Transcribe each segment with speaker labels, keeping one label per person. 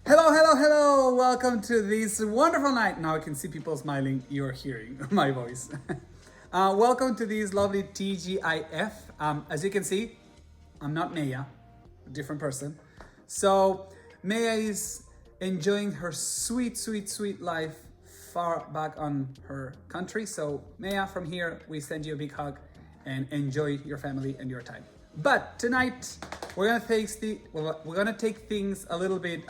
Speaker 1: Hello, hello, hello! Welcome to this wonderful night. Now I can see people smiling. You're hearing my voice. Welcome to this lovely TGIF. As you can see, I'm not Maya, a different person. So Maya is enjoying her sweet, sweet, sweet life far back on her country. So Maya, from here, we send you a big hug and enjoy your family and your time. But tonight, we're gonna take things a little bit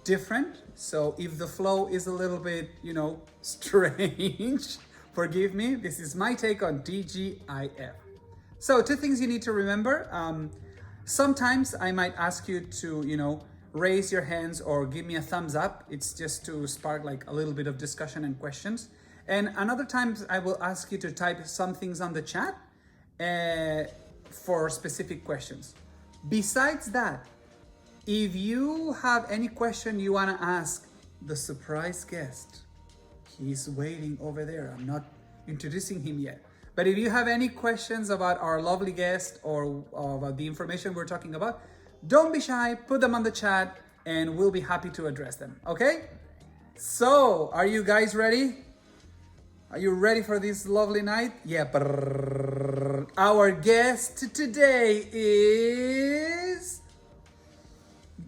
Speaker 1: different. So if the flow is a little bit, strange, forgive me. This is my take on TGIF. So 2 things you need to remember. Sometimes I might ask you to, raise your hands or give me a thumbs up. It's just to spark like a little bit of discussion and questions. And another times I will ask you to type some things on the chat for specific questions. Besides that, if you have any question you want to ask the surprise guest, he's waiting over there. I'm not introducing him yet. But if you have any questions about our lovely guest or about the information we're talking about, don't be shy, put them on the chat and we'll be happy to address them, okay? So, are you guys ready? Are you ready for this lovely night? Yeah. Our guest today is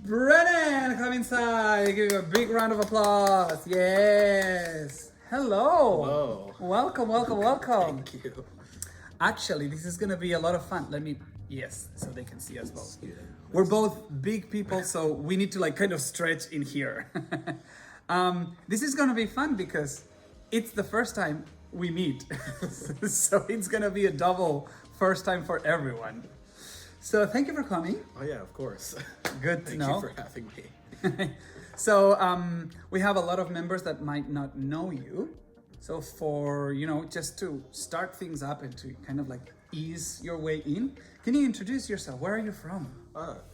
Speaker 1: Brennen. Come inside. Give you a big round of applause. Yes. Hello. Welcome.
Speaker 2: Thank you.
Speaker 1: Actually, this is gonna be a lot of fun. Yes, so they can see us both. We're both big people, so we need to kind of stretch in here. This is gonna be fun because it's the first time we meet. So it's gonna be a double first time for everyone. So thank you for coming.
Speaker 2: Oh yeah, of course.
Speaker 1: Good to know.
Speaker 2: Thank you for having me.
Speaker 1: So we have a lot of members that might not know you. So for, just to start things up and to kind of ease your way in, can you introduce yourself? Where are you from?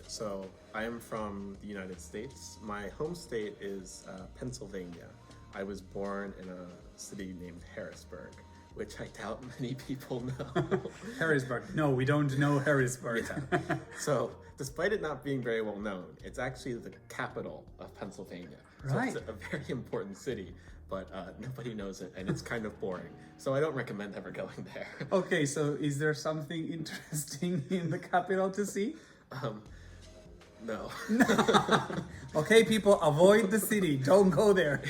Speaker 2: So I am from the United States. My home state is Pennsylvania. I was born in a city named Harrisburg, which I doubt many people know.
Speaker 1: Harrisburg. No, we don't know Harrisburg.
Speaker 2: Yeah. So despite it not being very well known, it's actually the capital of Pennsylvania.
Speaker 1: Right.
Speaker 2: So it's a very important city, but nobody knows it and it's kind of boring. So I don't recommend ever going there.
Speaker 1: Okay, so is there something interesting in the capital to see?
Speaker 2: No.
Speaker 1: Okay, people, avoid the city. Don't go there.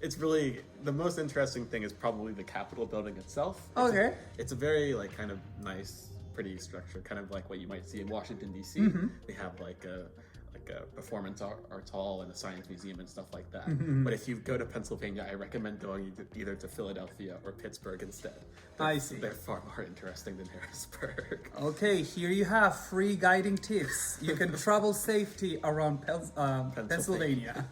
Speaker 2: It's really, the most interesting thing is probably the Capitol building itself.
Speaker 1: Okay.
Speaker 2: It's a very kind of nice, pretty structure, kind of like what you might see in Washington, D.C.
Speaker 1: Mm-hmm.
Speaker 2: They have a performance arts hall and a science museum and stuff like that.
Speaker 1: Mm-hmm.
Speaker 2: But if you go to Pennsylvania, I recommend going either to Philadelphia or Pittsburgh instead.
Speaker 1: I see.
Speaker 2: They're far more interesting than Harrisburg.
Speaker 1: Okay, here you have free guiding tips. You can travel safety around Pennsylvania.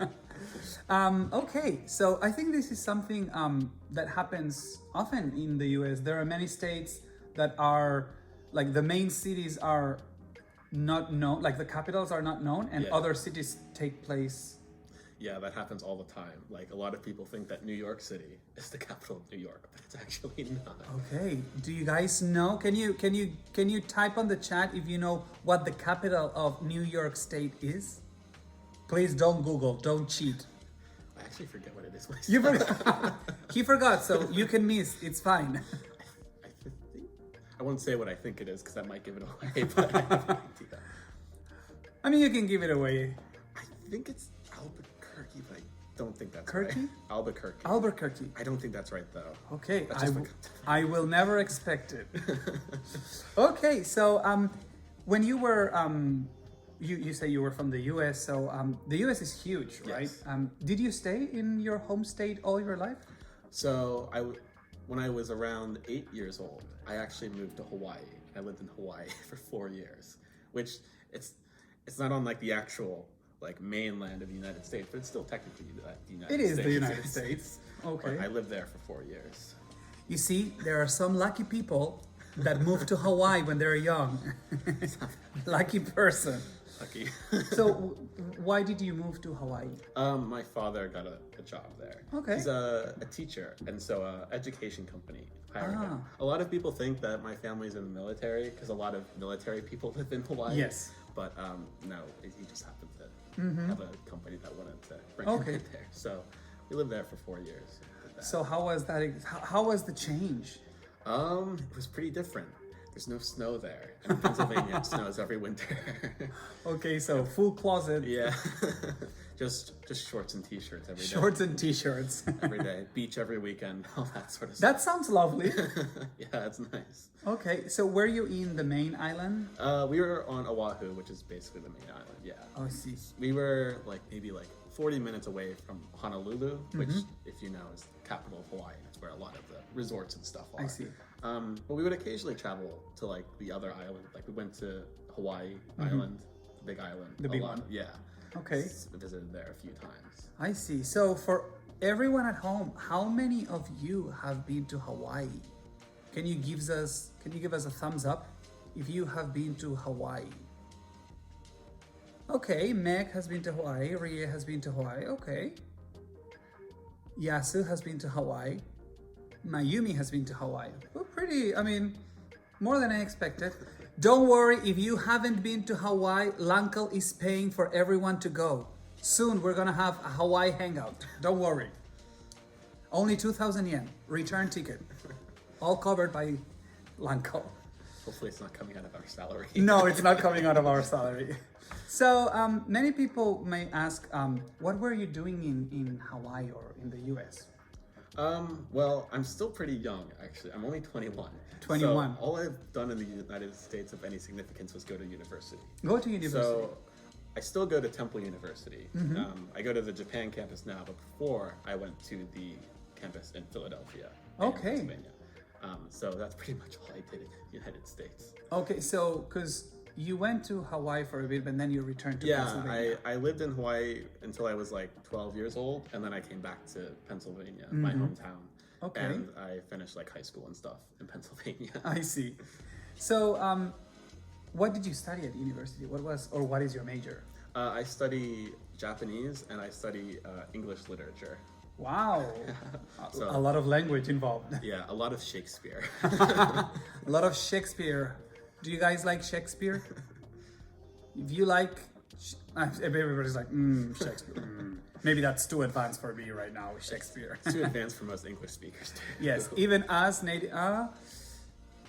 Speaker 1: Okay, so I think this is something that happens often in the US. There are many states that are, the main cities are not known, the capitals are not known, and other cities take place.
Speaker 2: Yeah, that happens all the time. A lot of people think that New York City is the capital of New York, but it's actually not.
Speaker 1: Okay, do you guys know? Can you type on the chat if you know what the capital of New York State is? Please don't Google, don't cheat.
Speaker 2: I actually forget what it is myself.
Speaker 1: You forgot. He forgot, so you can miss. It's fine.
Speaker 2: I won't say what I think it is because that might give it away, but I have no idea.
Speaker 1: I mean, you can give it away.
Speaker 2: I think it's Albuquerque, but I don't think that's
Speaker 1: Right.
Speaker 2: Albuquerque.
Speaker 1: Albuquerque.
Speaker 2: I don't think that's right, though.
Speaker 1: Okay,
Speaker 2: That's just
Speaker 1: I will never expect it. Okay, so when you were, you say you were from the US, so the US is huge, right?
Speaker 2: Yes.
Speaker 1: Did you stay in your home state all your life?
Speaker 2: So when I was around 8 years old, I actually moved to Hawaii. I lived in Hawaii for 4 years, which it's not on the actual mainland of the United States, but it's still technically the United States.
Speaker 1: It is the United States. Okay.
Speaker 2: But I lived there for 4 years.
Speaker 1: You see, there are some lucky people that move to Hawaii when they're young. Lucky person.
Speaker 2: Lucky.
Speaker 1: So why did you move to Hawaii?
Speaker 2: My father got a job there.
Speaker 1: Okay.
Speaker 2: He's a teacher, and so education company hired him. A lot of people think that my family's in the military because a lot of military people live in Hawaii.
Speaker 1: Yes.
Speaker 2: But no, he just happened to of a company that wanted to bring
Speaker 1: Okay.
Speaker 2: it there. So we lived there for 4 years. Did that.
Speaker 1: So how was that? How was the change?
Speaker 2: It was pretty different. There's no snow there. In Pennsylvania, it snows every winter.
Speaker 1: Okay, so full closet,
Speaker 2: Yeah. just shorts and t-shirts every day.
Speaker 1: shorts and t-shirts.
Speaker 2: Every day. Beach every weekend. All that sort of
Speaker 1: That sounds lovely.
Speaker 2: stuff. Yeah, it's nice.
Speaker 1: Okay, so were you in the main island?
Speaker 2: We were on Oahu, which is basically the main island. Yeah.
Speaker 1: Oh, I see.
Speaker 2: We were maybe 40 minutes away from Honolulu, which, if you know, is the capital of Hawaii. It's where a lot of the resorts and stuff are.
Speaker 1: I see.
Speaker 2: But we would occasionally travel to the other island. We went to Hawaii Island, the big island.
Speaker 1: The big one.
Speaker 2: Yeah.
Speaker 1: Okay.
Speaker 2: Visited there a few times.
Speaker 1: I see. So for everyone at home, how many of you have been to Hawaii? Can you give us a thumbs up if you have been to Hawaii? Okay, Meg has been to Hawaii, Rie has been to Hawaii, okay. Yasu has been to Hawaii. Mayumi has been to Hawaii. Well, more than I expected. Don't worry, if you haven't been to Hawaii, LanCul is paying for everyone to go. Soon we're gonna have a Hawaii hangout. Don't worry. Only 2,000 yen, return ticket. All covered by LanCul.
Speaker 2: Hopefully it's not coming out of our salary.
Speaker 1: No, it's not coming out of our salary. So many people may ask, what were you doing in Hawaii or in the US?
Speaker 2: Well, I'm still pretty young, actually. I'm only 21.
Speaker 1: 21.
Speaker 2: So all I've done in the United States of any significance was go to university.
Speaker 1: Go to university.
Speaker 2: So I still go to Temple University. I go to the Japan campus now, but before I went to the campus in Philadelphia,
Speaker 1: Okay.
Speaker 2: Pennsylvania. So that's pretty much all I did in the United States.
Speaker 1: Okay, so because you went to Hawaii for a bit, but then you returned to Pennsylvania.
Speaker 2: I lived in Hawaii until I was 12 years old, and then I came back to Pennsylvania, my hometown.
Speaker 1: Okay.
Speaker 2: And I finished high school and stuff in Pennsylvania.
Speaker 1: I see. So what did you study at university? What is your major?
Speaker 2: I study Japanese and I study English literature.
Speaker 1: Wow.
Speaker 2: So-
Speaker 1: a lot of language involved.
Speaker 2: Yeah, a lot of Shakespeare.
Speaker 1: A lot of Shakespeare. Do you guys like Shakespeare? If you like, everybody's like, Shakespeare. Maybe that's too advanced for me right now, Shakespeare.
Speaker 2: Too advanced for most English speakers. Too.
Speaker 1: Yes, even us native.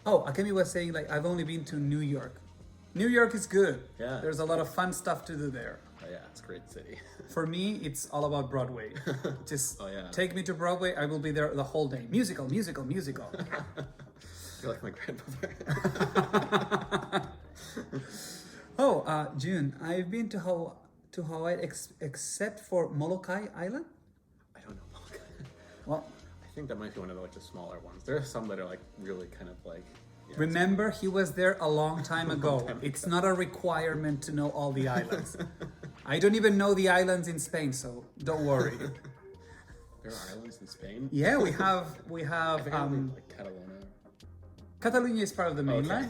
Speaker 1: Akemi was saying I've only been to New York. New York is good.
Speaker 2: Yeah.
Speaker 1: There's a lot of fun stuff to do there.
Speaker 2: Oh yeah, it's a great city.
Speaker 1: For me, it's all about Broadway. Just
Speaker 2: Oh, yeah.
Speaker 1: take me to Broadway. I will be there the whole day. Musical.
Speaker 2: You're like my grandmother.
Speaker 1: June, I've been to Hawaii except for Molokai Island.
Speaker 2: I don't know.
Speaker 1: Well,
Speaker 2: I think that might be one of the smaller ones. There are some that are really kind of
Speaker 1: remember, he was there a long time ago. It's not a requirement to know all the islands. I don't even know the islands in Spain, so don't worry.
Speaker 2: There are islands in Spain.
Speaker 1: Yeah, we have
Speaker 2: I think only, Catalonia.
Speaker 1: Catalonia is part of the mainland,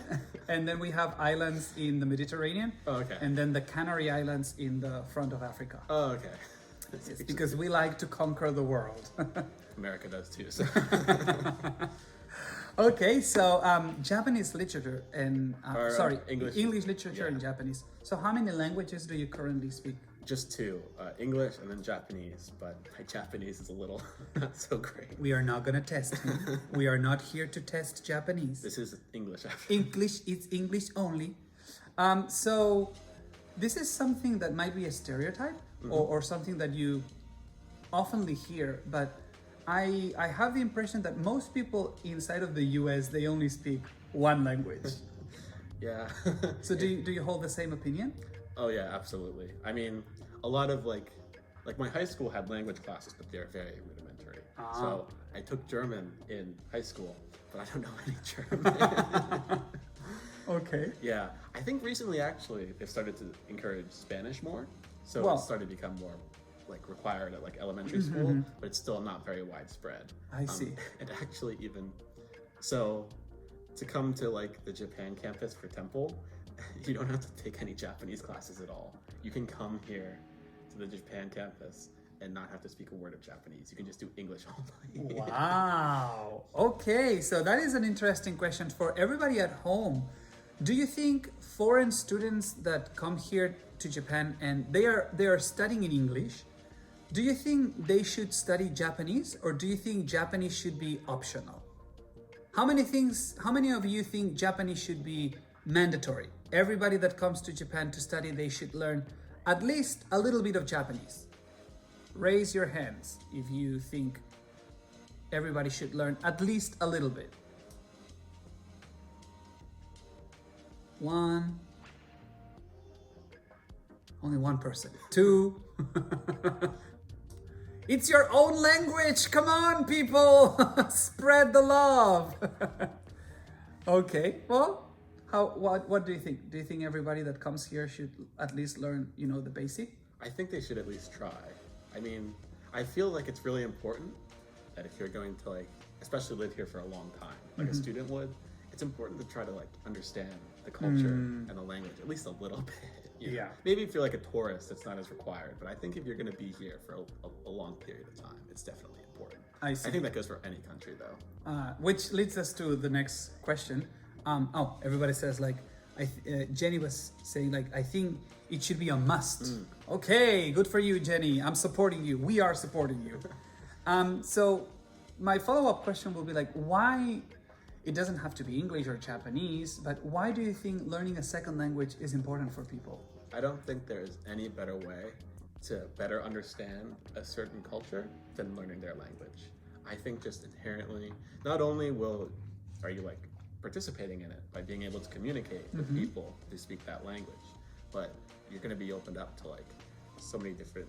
Speaker 1: and then we have islands in the Mediterranean,
Speaker 2: Okay.
Speaker 1: and then the Canary Islands in the front of Africa.
Speaker 2: Oh, okay.
Speaker 1: It's because we like to conquer the world.
Speaker 2: America does too. So.
Speaker 1: Okay, so Japanese literature and English literature and
Speaker 2: Yeah.
Speaker 1: Japanese. So how many languages do you currently speak?
Speaker 2: Just two, English and then Japanese. But my Japanese is a little not so great.
Speaker 1: We are not gonna test him. We are not here to test Japanese.
Speaker 2: This is English. Actually.
Speaker 1: English, it's English only. So this is something that might be a stereotype or something that you oftenly hear, but I have the impression that most people inside of the US, they only speak one language.
Speaker 2: Yeah.
Speaker 1: So do you hold the same opinion?
Speaker 2: Oh yeah, absolutely. I mean, a lot of like my high school had language classes, but they're very rudimentary. So I took German in high school, but I don't know any German.
Speaker 1: Okay.
Speaker 2: Yeah, I think recently actually they've started to encourage Spanish more, so
Speaker 1: Well-
Speaker 2: it's started to become more required at elementary school, but it's still not very widespread.
Speaker 1: I see.
Speaker 2: And actually even so, to come to the Japan campus for Temple, you don't have to take any Japanese classes at all. You can come here to the Japan campus and not have to speak a word of Japanese. You can just do English only.
Speaker 1: Wow. Okay, so that is an interesting question for everybody at home. Do you think foreign students that come here to Japan and they are studying in English, do you think they should study Japanese, or do you think Japanese should be optional? How many of you think Japanese should be mandatory? Everybody that comes to Japan to study, they should learn at least a little bit of Japanese. Raise your hands if you think everybody should learn at least a little bit. One. Only one person. Two. It's your own language. Come on, people. Spread the love. Okay. Well, what do you think? Do you think everybody that comes here should at least learn, the basic?
Speaker 2: I think they should at least try. I mean, I feel like it's really important that if you're going to especially live here for a long time, like a student would, it's important to try to understand the culture and the language, at least a little bit.
Speaker 1: Yeah.
Speaker 2: Maybe if you're like a tourist, it's not as required, but I think if you're going to be here for a long period of time, it's definitely important.
Speaker 1: I see.
Speaker 2: I think that goes for any country though.
Speaker 1: Which leads us to the next question. Everybody says Jenny was saying I think it should be a must. Okay, good for you, Jenny. I'm supporting you. We are supporting you. So my follow-up question will be why it doesn't have to be English or Japanese, but why do you think learning a second language is important for people?
Speaker 2: I don't think there's any better way to better understand a certain culture than learning their language. I think just inherently, not only are you participating in it by being able to communicate with people who speak that language, but you're going to be opened up to so many different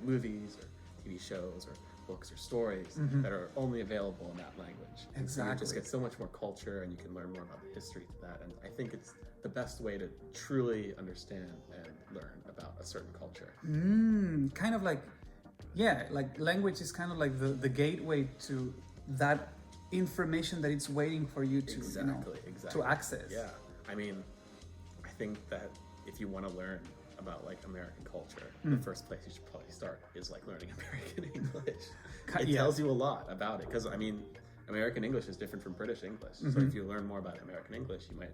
Speaker 2: movies or TV shows or books or stories that are only available in that language. And so you just get so much more culture and you can learn more about the history to that. And I think it's the best way to truly understand and learn about a certain culture.
Speaker 1: Kind of language is kind of the gateway to that information that it's waiting for you to to access.
Speaker 2: Yeah. I mean, I think that if you want to learn about American culture, the first place you should probably start is learning American English. It tells you a lot about it, because I mean, American English is different from British English. So if you learn more about American English, you might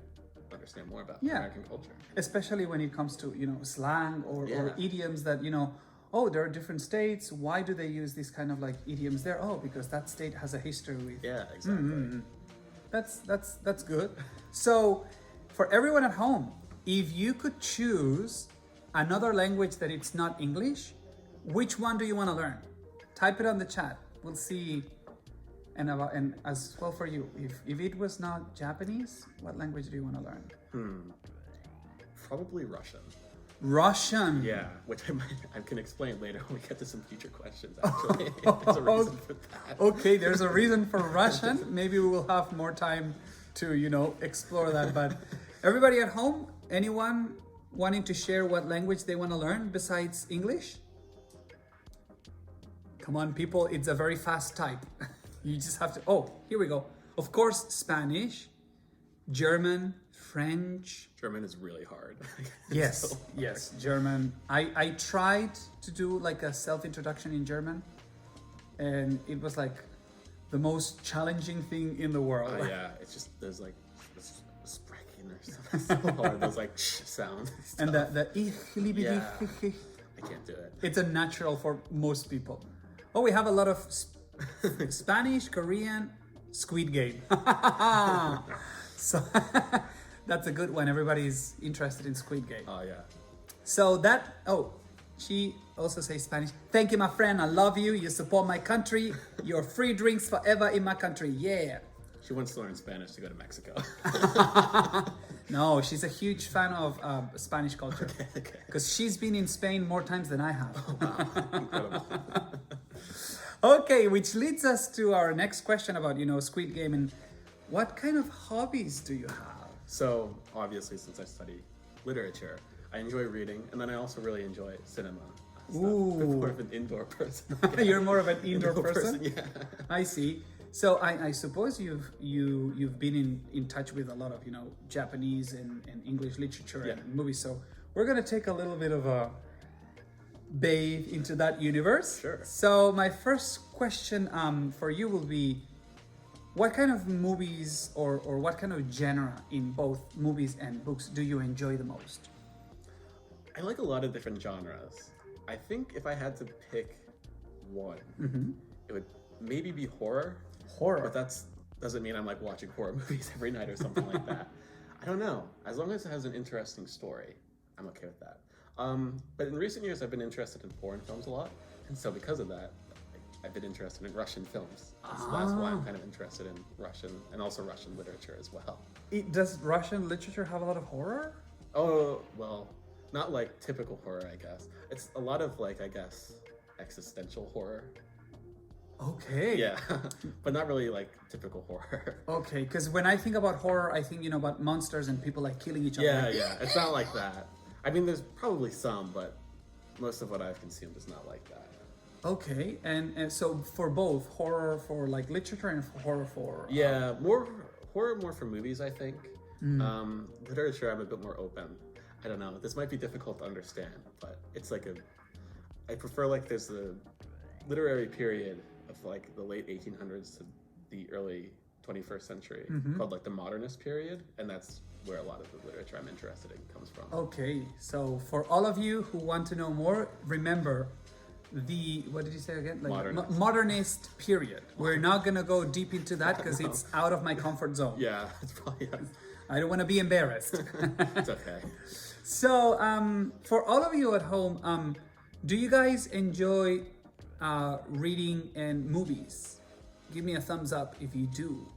Speaker 2: understand more about American culture.
Speaker 1: Especially when it comes to slang or idioms that there are different states. Why do they use these kind of idioms there? Oh, because that state has a history with.
Speaker 2: Yeah, exactly.
Speaker 1: That's good. So, for everyone at home, if you could choose another language that it's not English, which one do you want to learn? Type it on the chat. We'll see. And as well for you, if it was not Japanese, what language do you want to learn?
Speaker 2: Probably Russian.
Speaker 1: Russian.
Speaker 2: Yeah, which I can explain later when we get to some future questions. Actually, there's a reason for that.
Speaker 1: Okay, there's a reason for Russian. Maybe we will have more time to explore that. But everybody at home, anyone wanting to share what language they want to learn besides English? Come on, people! It's a very fast type. You just have to. Oh, here we go. Of course, Spanish, German, French.
Speaker 2: German is really hard.
Speaker 1: Yes, yes, German. I tried to do a self-introduction in German, and it was the most challenging thing in the world.
Speaker 2: Yeah, it's just there's this sprechen or something so hard. Those sound.
Speaker 1: And the
Speaker 2: yeah, I can't do it.
Speaker 1: It's a natural for most people. Oh, we have a lot of Spanish, Korean, Squid Game. So that's a good one. Everybody's interested in Squid Game.
Speaker 2: Oh, yeah.
Speaker 1: So she also says Spanish. Thank you, my friend. I love you. You support my country. Your free drinks forever in my country. Yeah.
Speaker 2: She wants to learn Spanish to go to Mexico.
Speaker 1: No, she's a huge fan of Spanish culture.
Speaker 2: Okay.
Speaker 1: Because she's been in Spain more times than I have.
Speaker 2: Oh, wow. Incredible.
Speaker 1: Okay, which leads us to our next question about, Squid Game and what kind of hobbies do you have?
Speaker 2: So, obviously, since I study literature, I enjoy reading, and then I also really enjoy cinema.
Speaker 1: Ooh.
Speaker 2: I'm more of an indoor person.
Speaker 1: You're more of an indoor person?
Speaker 2: Yeah.
Speaker 1: I see. So I suppose you've been in touch with a lot of Japanese and English literature and movies. So we're gonna take a little bit of a bathe into that universe.
Speaker 2: Sure.
Speaker 1: So my first question for you will be, what kind of movies or what kind of genre in both movies and books do you enjoy the most?
Speaker 2: I like a lot of different genres. I think if I had to pick one, it would maybe be horror.
Speaker 1: Horror.
Speaker 2: But that doesn't mean I'm like watching horror movies every night or something like that. I don't know. As long as it has an interesting story, I'm okay with that. But in recent years, I've been interested in foreign films a lot. And so because of that, I've been interested in Russian films. So that's why I'm kind of interested in Russian and also Russian literature as well.
Speaker 1: Does Russian literature have a lot of horror?
Speaker 2: Oh, well, not like typical horror, I guess. It's a lot of like, I guess, existential horror.
Speaker 1: Okay.
Speaker 2: Yeah, but not really like typical horror.
Speaker 1: Okay, because when I think about horror, I think, about monsters and people like killing each other.
Speaker 2: Yeah, it's not like that. I mean, there's probably some, but most of what I've consumed is not like that.
Speaker 1: Okay, and so for both horror for like literature and horror for
Speaker 2: yeah, horror more for movies, I think. Literature, I'm a bit more open. I don't know. This might be difficult to understand, but it's like I prefer like there's a literary period of like the late 1800s to the early 21st century called like the modernist period, and that's where a lot of the literature I'm interested in comes from.
Speaker 1: Okay, so for all of you who want to know more, remember what did you say again? Like modernist period. We're not gonna go deep into that because it's out of my comfort zone.
Speaker 2: Yeah, it's probably.
Speaker 1: I don't want to be embarrassed.
Speaker 2: It's okay.
Speaker 1: So, for all of you at home, do you guys enjoy reading and movies? Give me a thumbs up if you do.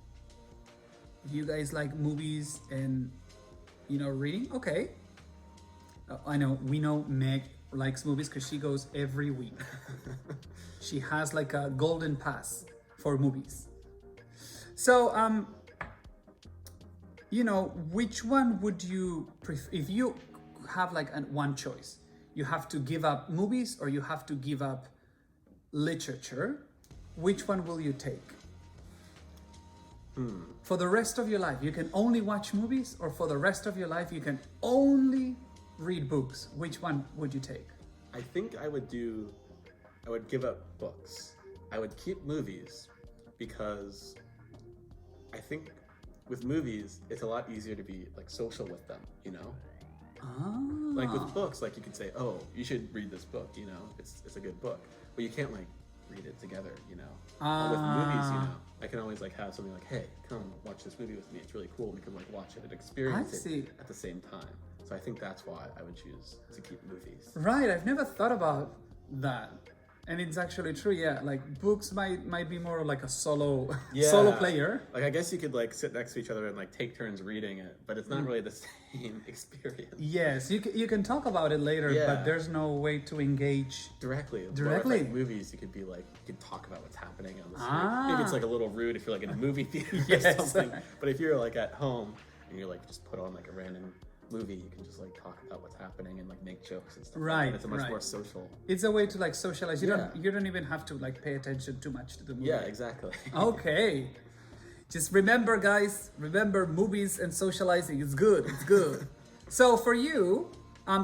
Speaker 1: If you guys like movies and reading, okay. We know Meg likes movies because she goes every week. She has like a golden pass for movies. So, which one would you prefer? If you have like one choice, you have to give up movies or you have to give up literature, which one will you take? For the rest of your life, you can only watch movies, or for the rest of your life, you can only read books. Which one would you take?
Speaker 2: I think I would give up books. I would keep movies because I think with movies, it's a lot easier to be like social with them, Like with books, like you could say, oh, you should read this book, it's a good book, but you can't like read it together, But with movies, I can always like have something like, hey, come watch this movie with me. It's really cool. We can like watch it and experience it at the same time. So I think that's why I would choose to keep movies.
Speaker 1: Right, I've never thought about that. And it's actually true, yeah. Like books might be more like a solo player.
Speaker 2: Like I guess you could like sit next to each other and like take turns reading it, but it's not really the same experience.
Speaker 1: Yes, you can talk about it later, but there's no way to engage
Speaker 2: directly. With, like, movies, you could talk about what's happening on the screen. Maybe it's like a little rude if you're like in a movie theater or something. But if you're like at home and you're like just put on like a random movie, you can just like talk about what's happening and like make jokes and stuff.
Speaker 1: Right,
Speaker 2: and it's a much more social.
Speaker 1: It's a way to like socialize. You don't even have to like pay attention too much to the movie.
Speaker 2: Yeah, exactly.
Speaker 1: Okay, just remember, guys. Remember, movies and socializing is good. It's good. So for you,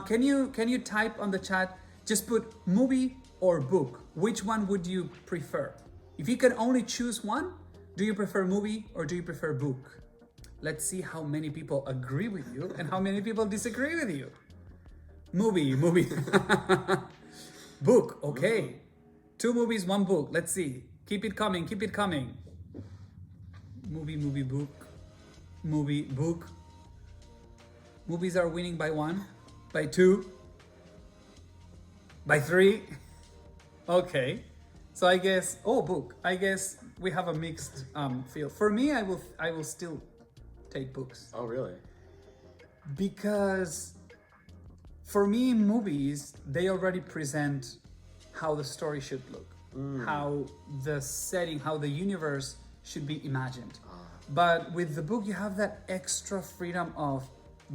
Speaker 1: can you type on the chat? Just put movie or book. Which one would you prefer? If you can only choose one, do you prefer movie or do you prefer book? Let's see how many people agree with you and how many people disagree with you. Movie. Book, okay. 2 movies, 1 book. Let's see. Keep it coming. Movie, book. Movie, book. Movies are winning by 1, by 2, by 3. Okay. So I guess, book. I guess we have a mixed feel. For me, I will still take books.
Speaker 2: Oh, really?
Speaker 1: Because for me, movies, they already present how the story should look, how the setting, how the universe should be imagined. But with the book, you have that extra freedom of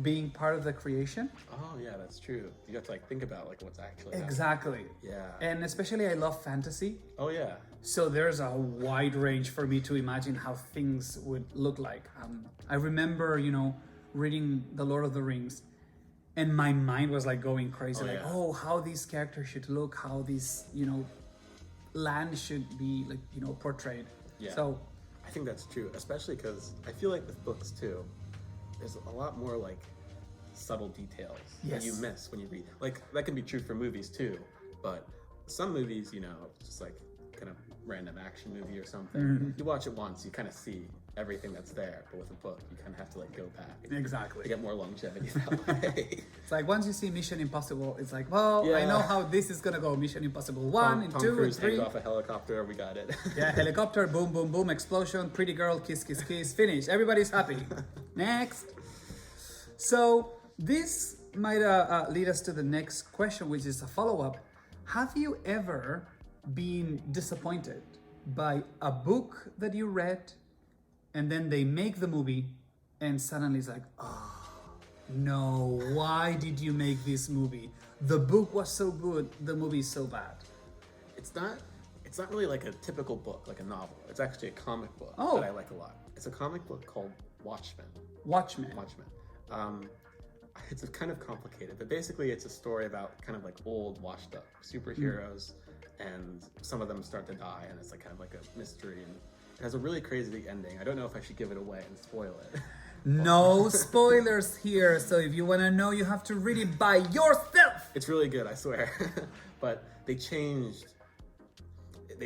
Speaker 1: being part of the creation.
Speaker 2: Oh, yeah, that's true. You have to like think about like what's actually
Speaker 1: Exactly.
Speaker 2: Yeah.
Speaker 1: And especially I love fantasy.
Speaker 2: Oh, yeah.
Speaker 1: So there's a wide range for me to imagine how things would look like. I remember, reading The Lord of the Rings, and my mind was like going crazy. How these characters should look, how these, land should be like, portrayed.
Speaker 2: Yeah.
Speaker 1: So
Speaker 2: I think that's true, especially because I feel like with books too, there's a lot more like subtle details that you miss when you read. Like that can be true for movies too, but some movies, you know, just like kind of random action movie or something, you watch it once, you kind of see everything that's there, but with a book, you kind of have to like go back.
Speaker 1: Exactly.
Speaker 2: To get more longevity that way.
Speaker 1: It's like once you see Mission Impossible, it's like, well, I know how this is gonna go. Mission Impossible 1 and 2 and
Speaker 2: Cruise
Speaker 1: 3.
Speaker 2: hangs off a helicopter, we got it.
Speaker 1: Yeah, helicopter, boom, boom, boom, explosion, pretty girl, kiss, kiss, kiss, finish. Everybody's happy. Next. So this might lead us to the next question, which is a follow-up. Have you ever been disappointed by a book that you read and then they make the movie and suddenly it's like, oh, no, why did you make this movie? The book was so good, the movie is so bad.
Speaker 2: It's not really like a typical book, like a novel. It's actually a comic book that I like a lot. It's a comic book called Watchmen.
Speaker 1: Watchmen.
Speaker 2: It's kind of complicated, but basically it's a story about kind of like old washed up superheroes and some of them start to die and it's like kind of like a mystery and it has a really crazy ending. I don't know if I should give it away and spoil it.
Speaker 1: No spoilers here, so if you want to know, you have to read it by yourself.
Speaker 2: It's really good, I swear. But they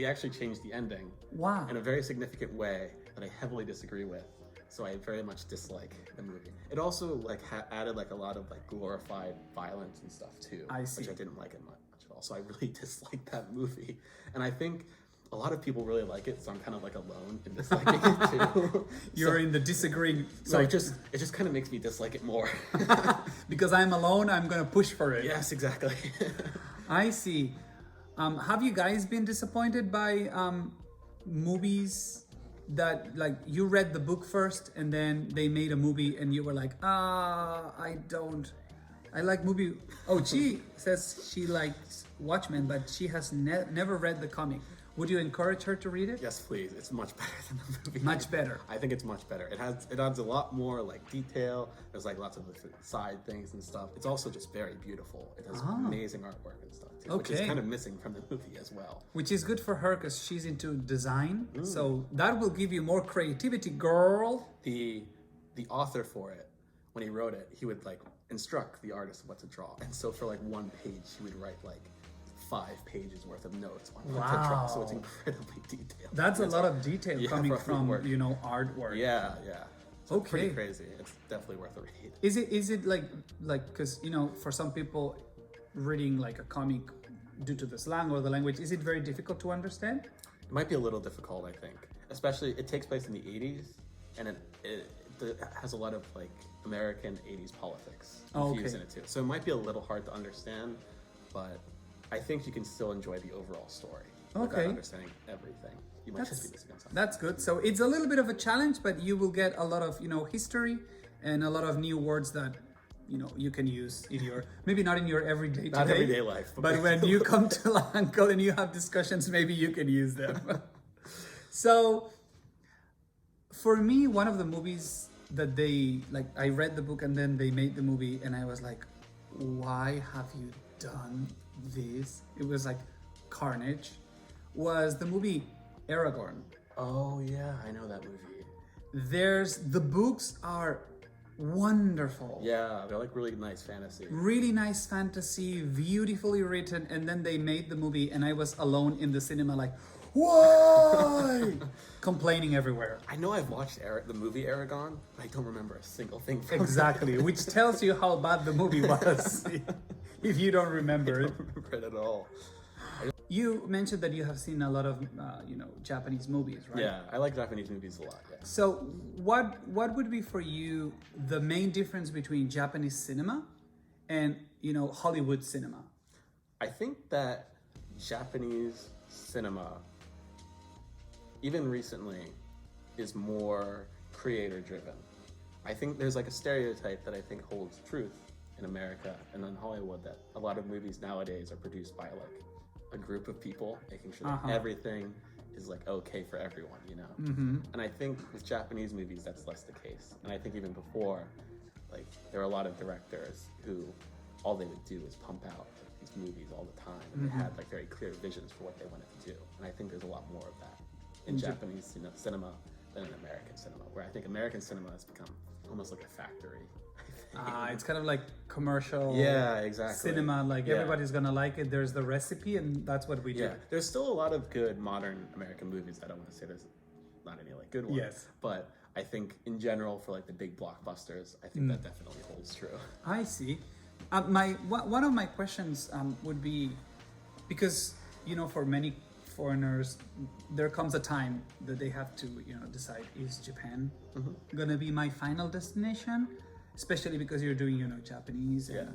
Speaker 2: actually changed the ending.
Speaker 1: Wow.
Speaker 2: In a very significant way that I heavily disagree with. So I very much dislike the movie. It also like added like a lot of like glorified violence and stuff too,
Speaker 1: I see.
Speaker 2: which I didn't like it much at all. So I really disliked that movie, and I think a lot of people really like it. So I'm kind of like alone in disliking it too.
Speaker 1: You're in the disagreeing.
Speaker 2: So it just kind of makes me dislike it more.
Speaker 1: Because I'm alone, I'm gonna push for it.
Speaker 2: Yes, exactly.
Speaker 1: I see. Have you guys been disappointed by movies that like you read the book first and then they made a movie and you were like, I like movie. Oh, she says she likes Watchmen, but she has never read the comic. Would you encourage her to read it?
Speaker 2: Yes, please. It's much better than the movie.
Speaker 1: Much better.
Speaker 2: I think it's much better. It adds a lot more like detail. There's like lots of different side things and stuff. It's also just very beautiful. It has amazing artwork and stuff too, which is kind of missing from the movie as well.
Speaker 1: Which is good for her because she's into design. So that will give you more creativity, girl.
Speaker 2: The author for it, when he wrote it, he would like instruct the artist what to draw. And so for like one page, he would write like 5 pages worth of notes on what to draw, so it's incredibly detailed.
Speaker 1: That's a lot of detail coming from
Speaker 2: work.
Speaker 1: Artwork.
Speaker 2: Yeah. So it's pretty
Speaker 1: Okay.
Speaker 2: crazy. It's definitely worth a read.
Speaker 1: Is it like because for some people reading like a comic due to the slang or the language, is it very difficult to understand?
Speaker 2: It might be a little difficult, I think. Especially, it takes place in the 80s, and it has a lot of like American 80s politics infused in it too. So it might be a little hard to understand, but I think you can still enjoy the overall story without understanding everything. You might just be missing something.
Speaker 1: That's good. So it's a little bit of a challenge, but you will get a lot of history and a lot of new words that you can use in your maybe not in your everyday
Speaker 2: life,
Speaker 1: but when you come to LanCul and you have discussions, maybe you can use them. So for me, one of the movies that they like, I read the book and then they made the movie, and I was like, why have you done this? It was like carnage. Was the movie Aragorn.
Speaker 2: Oh yeah, I know that movie.
Speaker 1: The books are wonderful.
Speaker 2: Yeah, they're like really nice fantasy.
Speaker 1: Really nice fantasy, beautifully written, and then they made the movie and I was alone in the cinema like, why? Complaining everywhere.
Speaker 2: I know I've watched the movie Aragon, but I don't remember a single thing from
Speaker 1: Exactly,
Speaker 2: it.
Speaker 1: which tells you how bad the movie was if you don't remember
Speaker 2: I
Speaker 1: it.
Speaker 2: don't remember it at all.
Speaker 1: You mentioned that you have seen a lot of Japanese movies, right?
Speaker 2: Yeah, I like Japanese movies a lot. Yeah.
Speaker 1: So what would be for you the main difference between Japanese cinema and Hollywood cinema?
Speaker 2: I think that Japanese cinema, even recently, is more creator driven. I think there's like a stereotype that I think holds truth in America and in Hollywood, that a lot of movies nowadays are produced by like a group of people making sure that everything is like okay for everyone, And I think with Japanese movies that's less the case. And I think even before, like there are a lot of directors who all they would do is pump out these movies all the time, and they had like very clear visions for what they wanted to do. And I think there's a lot more of that in Japanese cinema than in American cinema, where I think American cinema has become almost like a factory.
Speaker 1: It's kind of like commercial
Speaker 2: Yeah, exactly.
Speaker 1: cinema, like
Speaker 2: Yeah.
Speaker 1: everybody's gonna like it. There's the recipe, and that's what we do.
Speaker 2: Yeah, there's still a lot of good modern American movies. I don't want to say there's not any like good ones.
Speaker 1: Yes.
Speaker 2: But I think in general, for like the big blockbusters, I think that definitely holds true.
Speaker 1: I see. One of my questions would be, because for many foreigners, there comes a time that they have to decide, is Japan gonna be my final destination, especially because you're doing Japanese.
Speaker 2: Yeah.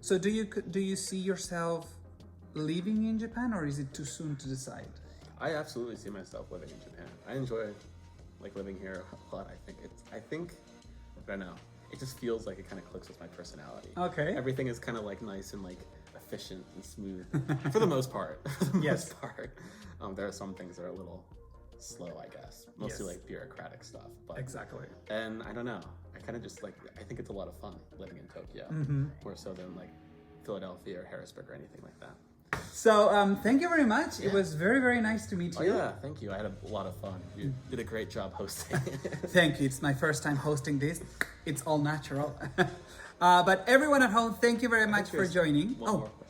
Speaker 1: So do you see yourself living in Japan, or is it too soon to decide?
Speaker 2: I absolutely see myself living in Japan. I enjoy like living here a lot. I don't know. It just feels like it kind of clicks with my personality.
Speaker 1: Okay.
Speaker 2: Everything is kind of like nice and like efficient and smooth for the most part.
Speaker 1: Yes.
Speaker 2: Most part. There are some things that are a little slow, I guess. Mostly like bureaucratic stuff. But,
Speaker 1: Exactly.
Speaker 2: And I don't know. I kind of just like, I think it's a lot of fun living in Tokyo, more so than like Philadelphia or Harrisburg or anything like that.
Speaker 1: So thank you very much. It was very, very nice to meet you.
Speaker 2: Oh yeah, thank you. I had a lot of fun. You did a great job hosting.
Speaker 1: Thank you. It's my first time hosting this. It's all natural. But everyone at home, thank you very much for joining.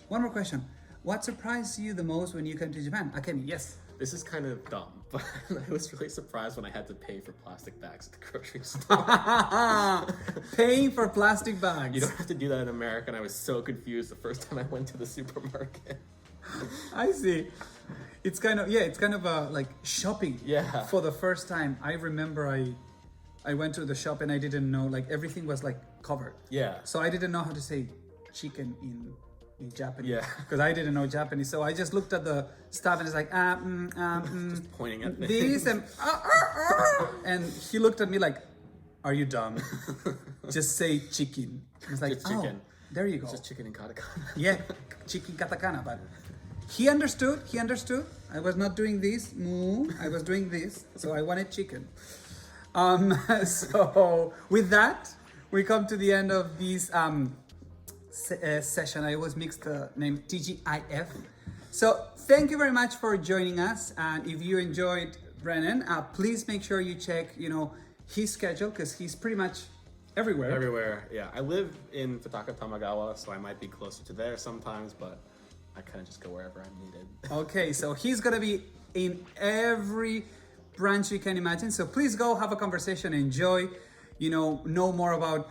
Speaker 1: One more question. What surprised you the most when you came to Japan? Akemi, yes.
Speaker 2: This is kind of dumb, but I was really surprised when I had to pay for plastic bags at the grocery store.
Speaker 1: Paying for plastic bags.
Speaker 2: You don't have to do that in America, and I was so confused the first time I went to the supermarket.
Speaker 1: I see. It's kind of like shopping.
Speaker 2: Yeah.
Speaker 1: For the first time, I remember I went to the shop and I didn't know, like everything was like covered.
Speaker 2: Yeah.
Speaker 1: So I didn't know how to say chicken in Japanese.
Speaker 2: Yeah.
Speaker 1: Because I didn't know Japanese. So I just looked at the stuff and it's like,
Speaker 2: Just pointing at me.
Speaker 1: these and he looked at me like, are you dumb? Just say chicken. I was like,
Speaker 2: Just chicken.
Speaker 1: There you go.
Speaker 2: It's just chicken and katakana.
Speaker 1: Yeah, chicken katakana, but he understood. I was not doing this, I was doing this, so I wanted chicken. So with that, we come to the end of this session. I always mix the name TGIF. So thank you very much for joining us. And if you enjoyed Brennen, please make sure you check, his schedule, because he's pretty much everywhere.
Speaker 2: Everywhere, yeah. I live in Futaka Tamagawa, so I might be closer to there sometimes, but I kind of just go wherever I'm needed.
Speaker 1: Okay, so he's gonna be in every branch you can imagine. So please go have a conversation, enjoy, know more about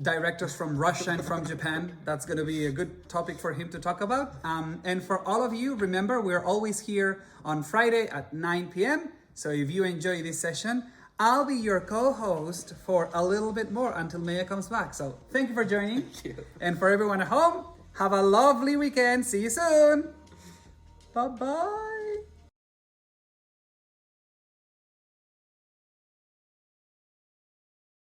Speaker 1: directors from Russia and from Japan. That's gonna be a good topic for him to talk about. And for all of you, remember, we're always here on Friday at 9 p.m. So if you enjoy this session, I'll be your co-host for a little bit more until Maya comes back. So thank you for joining.
Speaker 2: Thank you.
Speaker 1: And for everyone at home, have a lovely weekend. See you soon. Bye-bye.